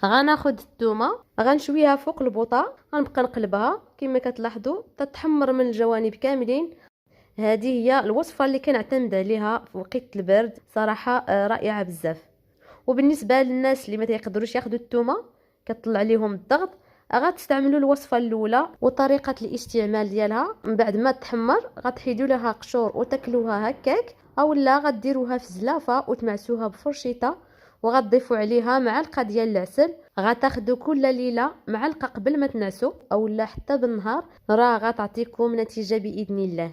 غناخد الثومه غنشويها فوق البوطه، غنبقى نقلبها كما كتلاحظوا تتحمر من الجوانب كاملين. هذه هي الوصفه اللي كنعتمد عليها في وقت البرد، صراحه رائعه بزاف. وبالنسبه للناس اللي ما تيقدروش ياخذوا الثومه كتطلع عليهم الضغط، غتستعملوا الوصفه الاولى وطريقه الاستعمال ديالها. من بعد ما تحمر غتحيدوا لها قشور وتاكلوها هكاك، اولا غديروها في زلافه وتمعسوها بفرشيطه وغتضيفوا عليها معلقه ديال العسل. غتاخذوا كل ليله معلقه قبل ما تنعسوا اولا حتى بالنهار، راه غتعطيكم نتيجه باذن الله.